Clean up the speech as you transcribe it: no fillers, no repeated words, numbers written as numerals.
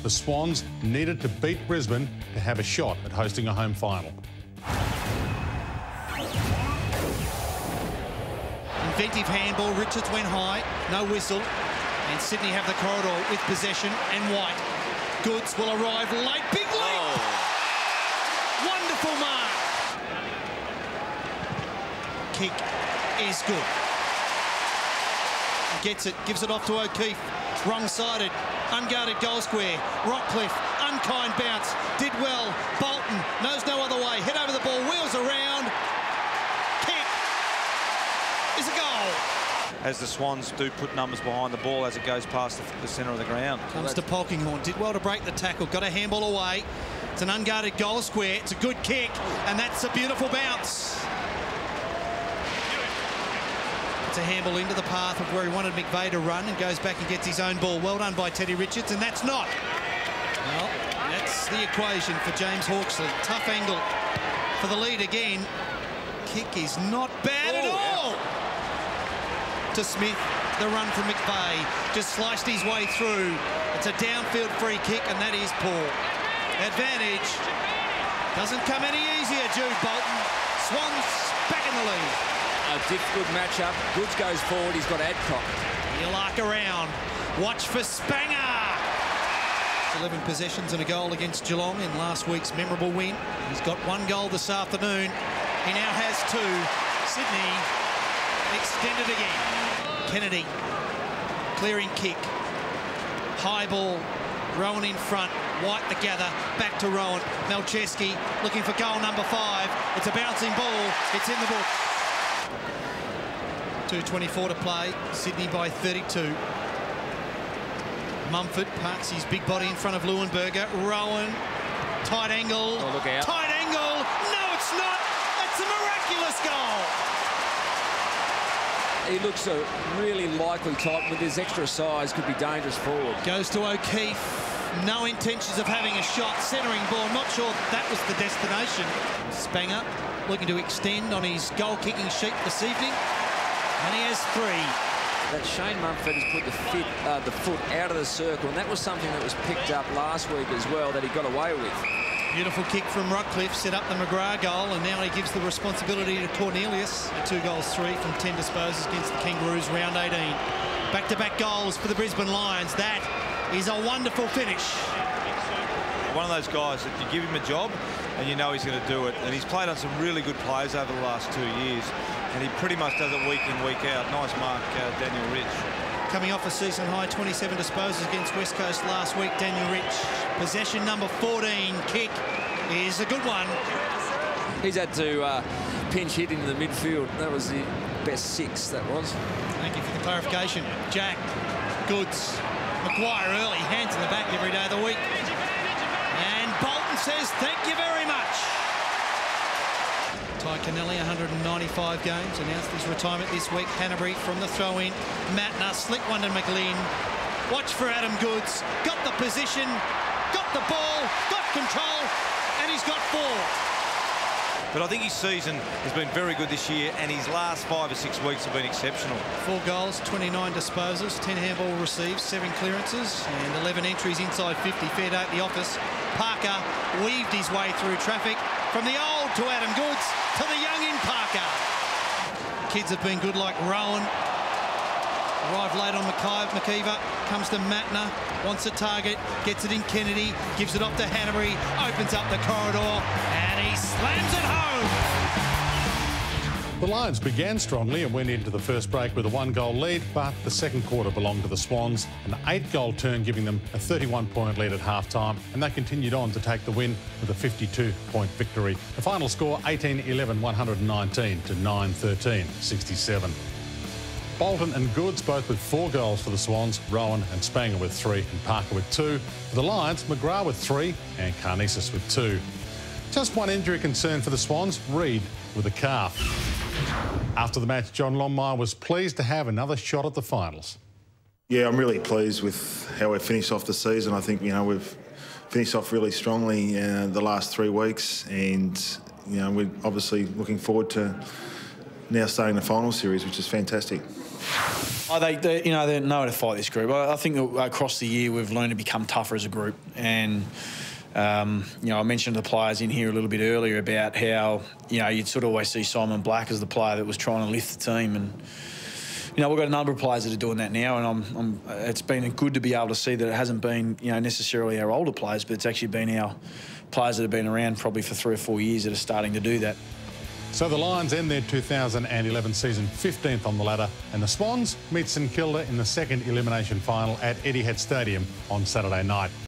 the Swans needed to beat Brisbane to have a shot at hosting a home final. Inventive handball, Richards went high, no whistle, and Sydney have the corridor with possession, and White. Goods will arrive late, big lead! Oh. Wonderful mark! Kick is good. Gets it, gives it off to O'Keefe, wrong-sided, unguarded goal square, Rockcliffe, unkind bounce, did well, Bolton knows no other way, head over the ball, wheels around, kick is a goal. As the Swans do put numbers behind the ball as it goes past the centre of the ground. Comes to Polkinghorne, did well to break the tackle, got a handball away. It's an unguarded goal square, it's a good kick, and that's a beautiful bounce. It's a handball into the path of where he wanted McVeigh to run and goes back and gets his own ball. Well done by Teddy Richards, and that's not. Well, that's the equation for James Hawksley. Tough angle for the lead again. Kick is not bad at all. To Smith, the run from McVeigh, just sliced his way through. It's a downfield free kick, and that is poor. Advantage doesn't come any easier, Jude Bolton. Swans back in the lead. A difficult matchup. Goods goes forward, he's got Adcock. He'll arc around. Watch for Spanger. 11 possessions and a goal against Geelong in last week's memorable win. He's got one goal this afternoon. He now has two. Sydney extended again. Kennedy, clearing kick. High ball, Rowan in front. White the gather, back to Rowan. Malcheski looking for goal number 5. It's a bouncing ball, it's in the book. 2:24 to play, Sydney by 32. Mumford parks his big body in front of Leuenberger. Rowan, tight angle. Oh, look out. Tight angle, no it's not, that's a miraculous goal. He looks a really likely type with his extra size, could be dangerous forward. Goes to O'Keefe, no intentions of having a shot, centering ball, not sure that was the destination. Spanger looking to extend on his goal-kicking sheet this evening, and he has 3. That Shane Mumford has put the foot out of the circle, and that was something that was picked up last week as well that he got away with. Beautiful kick from Rockcliffe, set up the McGrath goal, and now he gives the responsibility to Cornelius. 2 goals, 3 from 10 disposals against the Kangaroos, round 18. Back-to-back goals for the Brisbane Lions. That is a wonderful finish. One of those guys that you give him a job and you know he's going to do it. And he's played on some really good players over the last 2 years. And he pretty much does it week in, week out. Nice mark, Daniel Rich. Coming off a season-high 27 disposals against West Coast last week, Daniel Rich. Possession number 14, kick is a good one. He's had to pinch hit into the midfield. That was the best 6, that was. Thank you for the clarification. Jack, Goods, Maguire early, hands in the back every day of the week. And Bolton says, thank you very much. Ty Kennelly, 195 games, announced his retirement this week. Hanbury from the throw-in. Matner, slick one to McLean. Watch for Adam Goods. Got the position, got the ball, got control, and he's got 4. But I think his season has been very good this year, and his last 5 or 6 weeks have been exceptional. 4 goals, 29 disposals, 10 handball receives, 7 clearances, and 11 entries inside 50. Fair day at the office. Parker weaved his way through traffic from the old to Adam Goods to the young in Parker. Kids have been good, like Rowan. Arrived late on McKeever, comes to Matner, wants a target, gets it in Kennedy, gives it off to Hanbury, opens up the corridor, and he slams it home. The Lions began strongly and went into the first break with a 1-goal lead, but the second quarter belonged to the Swans, an 8-goal turn giving them a 31-point lead at half-time, and they continued on to take the win with a 52-point victory. The final score, 18-11, 119 to 9-13, 67. Bolton and Goods both with 4 goals for the Swans, Rowan and Spanger with 3 and Parker with 2. For the Lions, McGrath with 3 and Karnezis with 2. Just one injury concern for the Swans, Reid with a calf. After the match, John Longmire was pleased to have another shot at the finals. Yeah, I'm really pleased with how we've finished off the season. I think, you know, we've finished off really strongly the last 3 weeks, and, you know, we're obviously looking forward to now starting the final series, which is fantastic. Oh, they know to fight this group. I think that across the year we've learned to become tougher as a group. And I mentioned the players in here a little bit earlier about how you'd sort of always see Simon Black as the player that was trying to lift the team, and we've got a number of players that are doing that now, and it's been good to be able to see that it hasn't been necessarily our older players, but it's actually been our players that have been around probably for 3 or 4 years that are starting to do that. So the Lions end their 2011 season 15th on the ladder, and the Swans meet St Kilda in the second elimination final at Etihad Stadium on Saturday night.